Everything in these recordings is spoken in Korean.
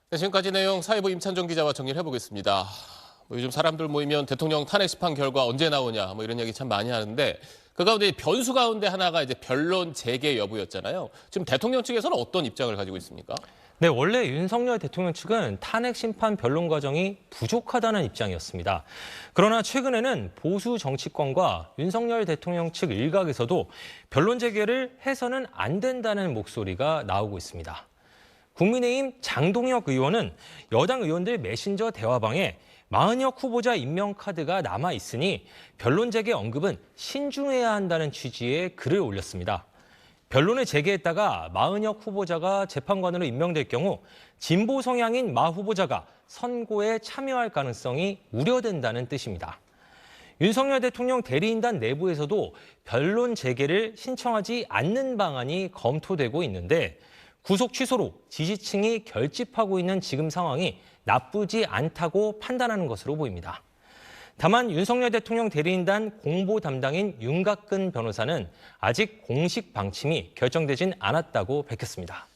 네, 지금까지 내용 사회부 임찬종 기자와 정리를 해보겠습니다. 요즘 사람들 모이면 대통령 탄핵 심판 결과 언제 나오냐 이런 얘기 참 많이 하는데 그 가운데 변수 가운데 하나가 이제 변론 재개 여부였잖아요. 지금 대통령 측에서는 어떤 입장을 가지고 있습니까? 네, 원래 윤석열 대통령 측은 탄핵 심판 변론 과정이 부족하다는 입장이었습니다. 그러나 최근에는 보수 정치권과 윤석열 대통령 측 일각에서도 변론 재개를 해서는 안 된다는 목소리가 나오고 있습니다. 국민의힘 장동혁 의원은 여당 의원들 메신저 대화방에 마은혁 후보자 임명 카드가 남아 있으니 변론 재개 언급은 신중해야 한다는 취지의 글을 올렸습니다. 변론을 재개했다가 마은혁 후보자가 재판관으로 임명될 경우 진보 성향인 마 후보자가 선고에 참여할 가능성이 우려된다는 뜻입니다. 윤석열 대통령 대리인단 내부에서도 변론 재개를 신청하지 않는 방안이 검토되고 있는데 구속 취소로 지지층이 결집하고 있는 지금 상황이 나쁘지 않다고 판단하는 것으로 보입니다. 다만 윤석열 대통령 대리인단 공보 담당인 윤곽근 변호사는 아직 공식 방침이 결정되진 않았다고 밝혔습니다.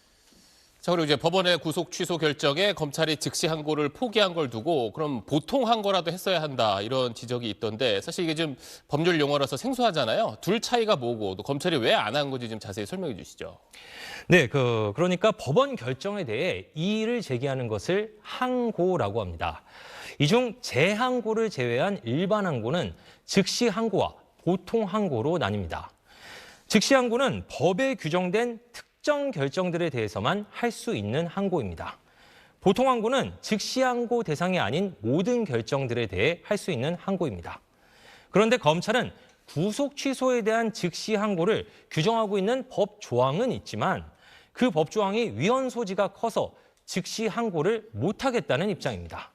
자, 그리고 이제 법원의 구속 취소 결정에 검찰이 즉시 항고를 포기한 걸 두고 그럼 보통 항고라도 했어야 한다 이런 지적이 있던데 사실 이게 좀 법률 용어라서 생소하잖아요. 둘 차이가 뭐고 또 검찰이 왜 안 한 건지 좀 자세히 설명해 주시죠. 네, 그러니까 법원 결정에 대해 이의를 제기하는 것을 항고라고 합니다. 이 중 재항고를 제외한 일반 항고는 즉시 항고와 보통 항고로 나뉩니다. 즉시 항고는 법에 규정된 특정 결정들에 대해서만 할 수 있는 항고입니다. 보통 항고는 즉시 항고 대상이 아닌 모든 결정들에 대해 할 수 있는 항고입니다. 그런데 검찰은 구속 취소에 대한 즉시 항고를 규정하고 있는 법 조항은 있지만 그 법 조항이 위헌 소지가 커서 즉시 항고를 못하겠다는 입장입니다.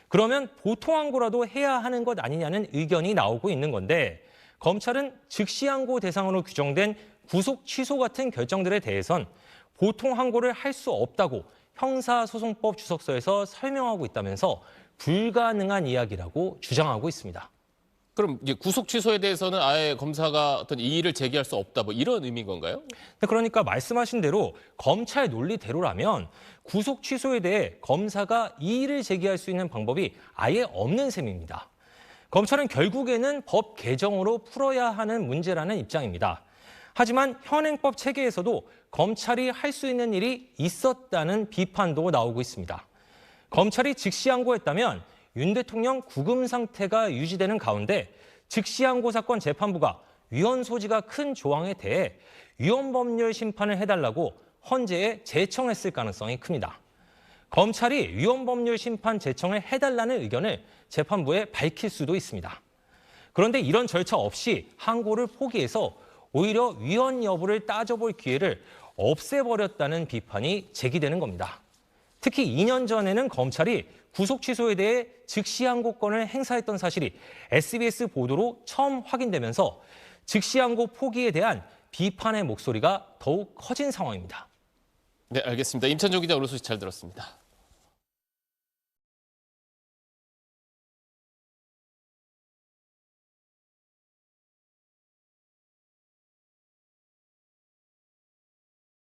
그러면 보통 항고라도 해야 하는 것 아니냐는 의견이 나오고 있는 건데 검찰은 즉시 항고 대상으로 규정된 구속 취소 같은 결정들에 대해선 보통 항고를 할 수 없다고 형사소송법 주석서에서 설명하고 있다면서 불가능한 이야기라고 주장하고 있습니다. 그럼 이제 구속 취소에 대해서는 아예 검사가 어떤 이의를 제기할 수 없다 이런 의미인 건가요? 그러니까 말씀하신 대로 검찰 논리대로라면 구속 취소에 대해 검사가 이의를 제기할 수 있는 방법이 아예 없는 셈입니다. 검찰은 결국에는 법 개정으로 풀어야 하는 문제라는 입장입니다. 하지만 현행법 체계에서도 검찰이 할 수 있는 일이 있었다는 비판도 나오고 있습니다. 검찰이 즉시 항고했다면 윤 대통령 구금 상태가 유지되는 가운데 즉시 항고 사건 재판부가 위헌 소지가 큰 조항에 대해 위헌법률 심판을 해달라고 헌재에 제청했을 가능성이 큽니다. 검찰이 위헌법률 심판 제청을 해달라는 의견을 재판부에 밝힐 수도 있습니다. 그런데 이런 절차 없이 항고를 포기해서 오히려 위헌 여부를 따져볼 기회를 없애버렸다는 비판이 제기되는 겁니다. 특히 2년 전에는 검찰이 구속 취소에 대해 즉시 항고권을 행사했던 사실이 SBS 보도로 처음 확인되면서 즉시 항고 포기에 대한 비판의 목소리가 더욱 커진 상황입니다. 네, 알겠습니다. 임찬종 기자 오늘 소식 잘 들었습니다.